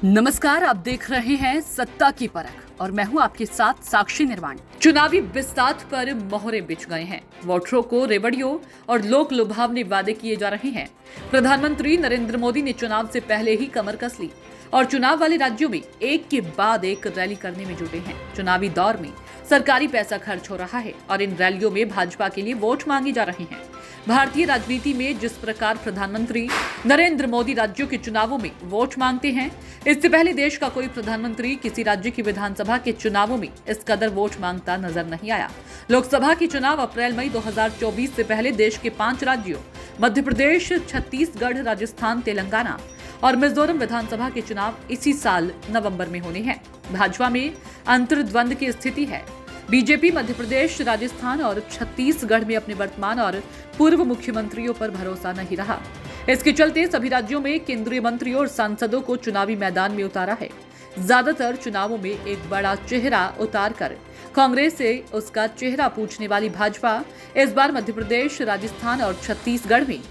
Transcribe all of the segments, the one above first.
नमस्कार, आप देख रहे हैं सत्ता की परख और मैं हूं आपके साथ साक्षी निर्वाण। चुनावी बिसात पर मोहरे बिछ गए हैं। वोटरों को रेवड़ियों और लोक लुभावने वादे किए जा रहे हैं। प्रधानमंत्री नरेंद्र मोदी ने चुनाव से पहले ही कमर कस ली और चुनाव वाले राज्यों में एक के बाद एक रैली करने में जुटे हैं। चुनावी दौर में सरकारी पैसा खर्च हो रहा है और इन रैलियों में भाजपा के लिए वोट मांगे जा रहे हैं। भारतीय राजनीति में जिस प्रकार प्रधानमंत्री नरेंद्र मोदी राज्यों के चुनावों में वोट मांगते हैं, इससे पहले देश का कोई प्रधानमंत्री किसी राज्य की विधानसभा के चुनावों में इस कदर वोट मांगता नजर नहीं आया। लोकसभा के चुनाव अप्रैल-मई 2024 से पहले देश के 5 राज्यों मध्य प्रदेश, छत्तीसगढ़, राजस्थान, तेलंगाना और मिजोरम विधानसभा के चुनाव इसी साल नवंबर में होने हैं। भाजपा में अंतर्द्वंद की स्थिति है। बीजेपी मध्य प्रदेश, राजस्थान और छत्तीसगढ़ में अपने वर्तमान और पूर्व मुख्यमंत्रियों पर भरोसा नहीं रहा। इसके चलते सभी राज्यों में केंद्रीय मंत्रियों और सांसदों को चुनावी मैदान में उतारा है। ज्यादातर चुनावों में एक बड़ा चेहरा उतारकर कांग्रेस से उसका चेहरा पूछने वाली भाजपा इस बार मध्य प्रदेश, राजस्थान और छत्तीसगढ़ में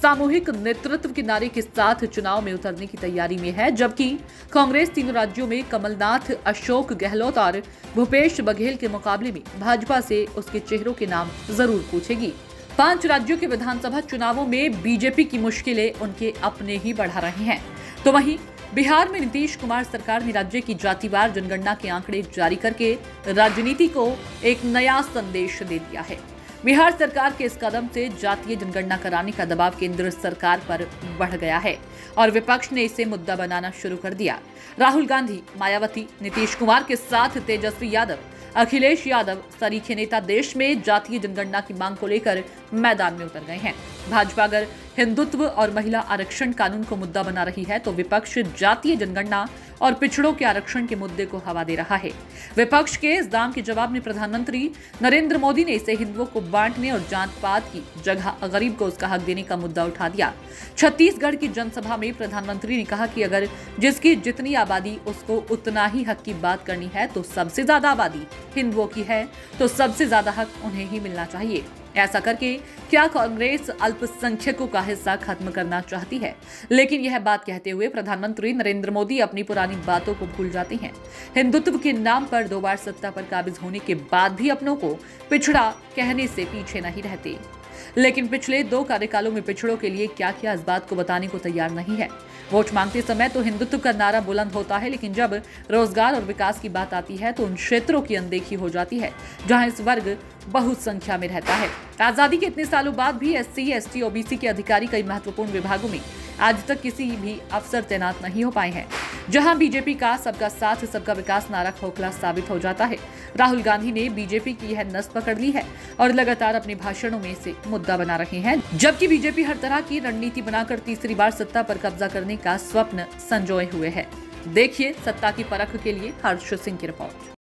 सामूहिक नेतृत्व के नारे के साथ चुनाव में उतरने की तैयारी में है, जबकि कांग्रेस तीनों राज्यों में कमलनाथ, अशोक गहलोत और भूपेश बघेल के मुकाबले में भाजपा से उसके चेहरों के नाम जरूर पूछेगी। 5 राज्यों के विधानसभा चुनावों में बीजेपी की मुश्किलें उनके अपने ही बढ़ा रही हैं। तो वहीं बिहार में नीतीश कुमार सरकार ने राज्य की जातिवार जनगणना के आंकड़े जारी करके राजनीति को एक नया संदेश दे दिया है। बिहार सरकार के इस कदम से जातीय जनगणना कराने का दबाव केंद्र सरकार पर बढ़ गया है और विपक्ष ने इसे मुद्दा बनाना शुरू कर दिया। राहुल गांधी, मायावती, नीतीश कुमार के साथ तेजस्वी यादव, अखिलेश यादव सरीखे नेता देश में जातीय जनगणना की मांग को लेकर मैदान में उतर गए हैं। भाजपा अगर हिंदुत्व और महिला आरक्षण कानून को मुद्दा बना रही है तो विपक्ष जातीय जनगणना और पिछड़ों के आरक्षण के मुद्दे को हवा दे रहा है। विपक्ष के इस दाम के जवाब में प्रधानमंत्री नरेंद्र मोदी ने इसे हिंदुओं को बांटने और जात पात की जगह गरीब को उसका हक देने का मुद्दा उठा दिया। छत्तीसगढ़ की जनसभा में प्रधानमंत्री ने कहा कि अगर जिसकी जितनी आबादी उसको उतना ही हक की बात करनी है तो सबसे ज्यादा आबादी हिंदुओं की है तो सबसे ज्यादा हक उन्हें ही मिलना चाहिए। ऐसा करके क्या कांग्रेस अल्पसंख्यकों का हिस्सा खत्म करना चाहती है? लेकिन यह बात कहते हुए प्रधानमंत्री नरेंद्र मोदी अपनी पुरानी बातों को भूल जाते हैं। हिंदुत्व के नाम पर 2 बार सत्ता पर काबिज होने के बाद भी अपनों को पिछड़ा कहने से पीछे नहीं रहते। लेकिन पिछले 2 कार्यकालों में पिछड़ों के लिए क्या किया, इस बात को बताने को तैयार नहीं है। वोट मांगते समय तो हिंदुत्व का नारा बुलंद होता है, लेकिन जब रोजगार और विकास की बात आती है तो उन क्षेत्रों की अनदेखी हो जाती है जहां इस वर्ग बहुत संख्या में रहता है। आजादी के इतने सालों बाद भी एससी, एसटी, ओबीसी के अधिकारी कई महत्वपूर्ण विभागों में आज तक किसी भी अफसर तैनात नहीं हो पाए हैं। जहां बीजेपी का सबका साथ सबका विकास नारा खोखला साबित हो जाता है। राहुल गांधी ने बीजेपी की यह नस पकड़ ली है और लगातार अपने भाषणों में इसे मुद्दा बना रहे हैं, जबकि बीजेपी हर तरह की रणनीति बनाकर तीसरी बार सत्ता पर कब्जा करने का स्वप्न संजोए हुए है। देखिए सत्ता की परख के लिए हर्ष सिंह की रिपोर्ट।